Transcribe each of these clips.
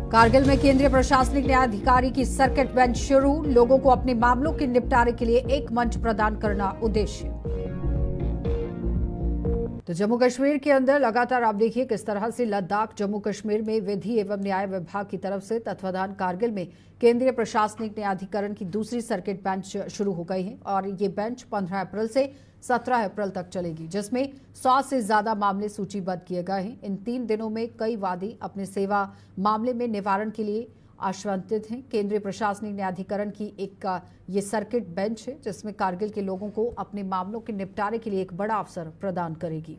कारगिल में केंद्रीय प्रशासनिक न्यायाधिकारी की सर्किट बेंच शुरू। लोगों को अपने मामलों के निपटारे के लिए एक मंच प्रदान करना उद्देश्य। तो जम्मू कश्मीर के अंदर लगातार आप देखिए किस तरह से लद्दाख जम्मू कश्मीर में विधि एवं न्याय विभाग की तरफ से तत्वाधान कारगिल में केंद्रीय प्रशासनिक न्यायाधिकरण की दूसरी सर्किट बेंच शुरू हो गई है और ये बेंच 15 अप्रैल से 17 अप्रैल तक चलेगी, जिसमें 100 से ज्यादा मामले सूचीबद्ध किए गए हैं। इन 3 दिनों में कई वादी अपने सेवा मामले में निवारण के लिए आश्वस्तित हैं। केंद्रीय प्रशासनिक न्यायाधिकरण की एक ये सर्किट बेंच है जिसमें कारगिल के लोगों को अपने मामलों के निपटारे के लिए एक बड़ा अवसर प्रदान करेगी।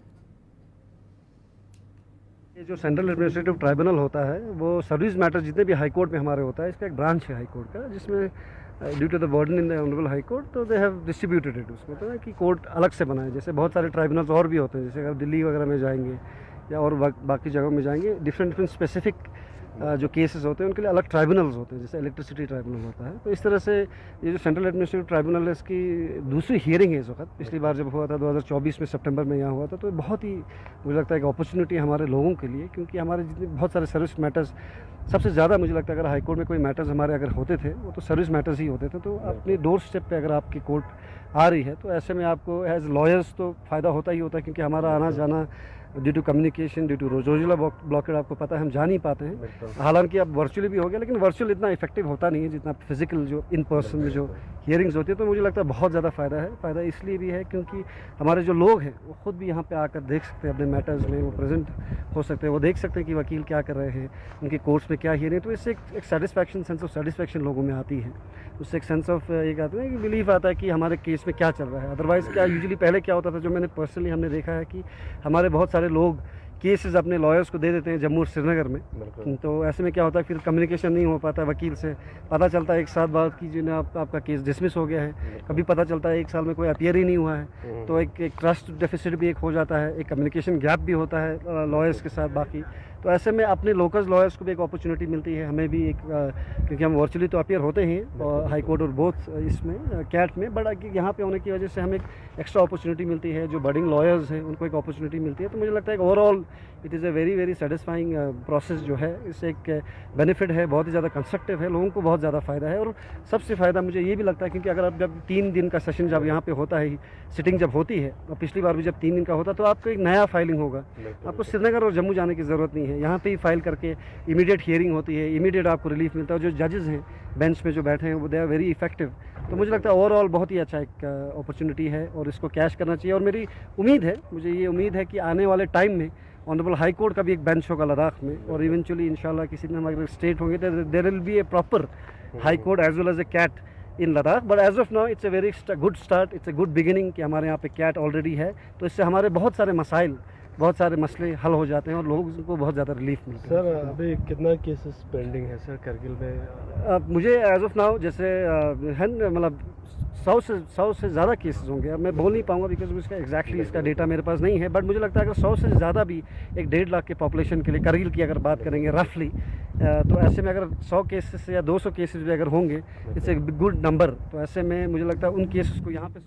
ये जो सेंट्रल एडमिनिस्ट्रेटिव ट्राइब्यूनल होता है वो सर्विस मैटर जितने भी हाई कोर्ट में हमारे होता है, इसका एक ब्रांच है हाई कोर्ट का, जिसमें due to the burden in the honourable high court तो दे हैव डिस्ट्रीब्यूटेड इट। उसको होता है कि कोर्ट अलग से बनाए, जैसे बहुत सारे ट्राइब्यूनल्स और भी होते हैं, जैसे अगर दिल्ली वगैरह में जाएंगे या और बाकी जगहों में जाएंगे, डिफरेंट स्पेसिफिक जो केसेस होते हैं उनके लिए अलग ट्राइब्यूनल्स होते हैं, जैसे इलेक्ट्रिसिटी ट्राइब्यूनल होता है। तो इस तरह से ये जो सेंट्रल एडमिनिस्ट्रेटिव ट्राइब्यूनल है इसकी दूसरी हियरिंग है इस वक्त। पिछली बार जब हुआ था 2024 में सितंबर में यहाँ हुआ था, तो बहुत ही मुझे लगता है एक अपॉर्चुनिटी हमारे लोगों के लिए, क्योंकि हमारे जितने बहुत सारे सर्विस मैटर्स सबसे ज़्यादा मुझे लगता है अगर हाई कोर्ट में कोई मैटर्स हमारे अगर होते थे वो तो सर्विस मैटर्स ही होते थे। तो अपने डोर स्टेप पे अगर आपकी कोर्ट आ रही है तो ऐसे में आपको एज लॉयर्स तो फ़ायदा होता ही होता है, क्योंकि हमारा आना जाना due to communication, due to Zojila blockade आपको पता है हम जा नहीं पाते हैं। हालांकि अब वर्चुअली भी हो गया, लेकिन वर्चुअल इतना इफेक्टिव होता नहीं है जितना फिजिकल जो इन पर्सन में जो हियरिंग्स होती है। तो मुझे लगता है बहुत ज़्यादा फ़ायदा है। फ़ायदा इसलिए भी है क्योंकि हमारे जो लोग हैं वो खुद भी यहाँ पे आकर देख सकते हैं, अपने मैटर्स में वो प्रेजेंट हो सकते हैं, वो देख सकते हैं कि वकील क्या कर रहे हैं, उनके कोर्ट्स में क्या हियरिंग। तो इससे एक सेटिस्फैक्शन, सेंस ऑफ सेटिस्फैक्शन लोगों में आती है। उससे एक सेंस ऑफ एक आता है कि बिलीफ आता है कि हमारे केस में क्या चल रहा है। अदरवाइज़ क्या यूजुअली पहले क्या होता था, जो मैंने पर्सनली हमने देखा है कि हमारे बहुत सारे लोग केसेस अपने लॉयर्स को दे देते हैं जम्मू और श्रीनगर में। तो ऐसे में क्या होता है, फिर कम्युनिकेशन नहीं हो पाता वकील से। पता चलता है एक साथ बात की जिन्हें आपका केस डिसमिस हो गया है, कभी पता चलता है 1 साल में कोई अपीयर ही नहीं हुआ है। तो एक ट्रस्ट डेफिसिट भी एक हो जाता है, एक कम्युनिकेशन गैप भी होता है लॉयर्स के साथ बाकी। तो ऐसे में अपने लोकल लॉयर्स को भी एक अपॉर्चुनिटी मिलती है, हमें भी एक, क्योंकि हम वर्चुअली तो अपीयर होते हैं हाई कोर्ट और बोथ इसमें कैट में, बट यहाँ पे होने की वजह से हमें एक एक्स्ट्रा अपॉर्चुनिटी मिलती है। जो बडिंग लॉयर्स हैं उनको एक अपॉर्चुनिटी मिलती है। तो मुझे लगता है कि overall it is a very very satisfying process जो है। इससे एक बेनिफिट है, बहुत ही ज़्यादा कंस्ट्रक्टिव है, लोगों को बहुत ज़्यादा फ़ायदा है। और सबसे फ़ायदा मुझे ये भी लगता है क्योंकि अगर आप जब 3 दिन का सेशन जब यहाँ पे होता है, सिटिंग जब होती है, और पिछली बार भी जब 3 दिन का होता, तो आपको एक नया फाइलिंग होगा। आपको श्रीनगर और जम्मू जाने की ज़रूरत नहीं है, यहाँ पे ही फाइल करके इमीडिएट हियरिंग होती है, इमीडिएट आपको रिलीफ मिलता है। जो जजेस हैं बेंच में जो बैठे हैं वो दे आर वेरी इफेक्टिव। तो मुझे लगता है ओवरऑल बहुत ही अच्छा एक अपॉर्चुनिटी है और इसको कैश करना चाहिए। और मेरी उम्मीद है, मुझे ये उम्मीद है कि आने वाले टाइम में ऑनरेबल हाई कोर्ट का भी एक बेंच होगा लद्दाख में, और इवेंचुअली इंशाल्लाह किसी दिन हमारे स्टेट होंगे तो there will be a proper high court as well as a CAT in Ladakh. But as of now it's a very good start, it's a good beginning कि हमारे यहाँ पे कैट ऑलरेडी है। तो इससे हमारे बहुत सारे मसाइल, बहुत सारे मसले हल हो जाते हैं और लोगों को बहुत ज़्यादा रिलीफ मिलता है। सर अभी कितना केसेस पेंडिंग है सर कारगिल में? मुझे एज ऑफ नाउ जैसे है मतलब 100 से ज़्यादा केसेस होंगे। अब मैं बोल नहीं पाऊंगा बिकॉज उसका एग्जैक्टली इसका डेटा मेरे पास नहीं है, बट मुझे लगता है अगर 100 से ज़्यादा भी एक 1.5 लाख के पॉपुलेशन के लिए कारगिल की अगर बात करेंगे रफली, तो ऐसे में अगर 100 केसेस या 200 केसेस भी अगर होंगे, इट्स ए गुड नंबर। तो ऐसे में मुझे लगता है उन केसेस को यहाँ पे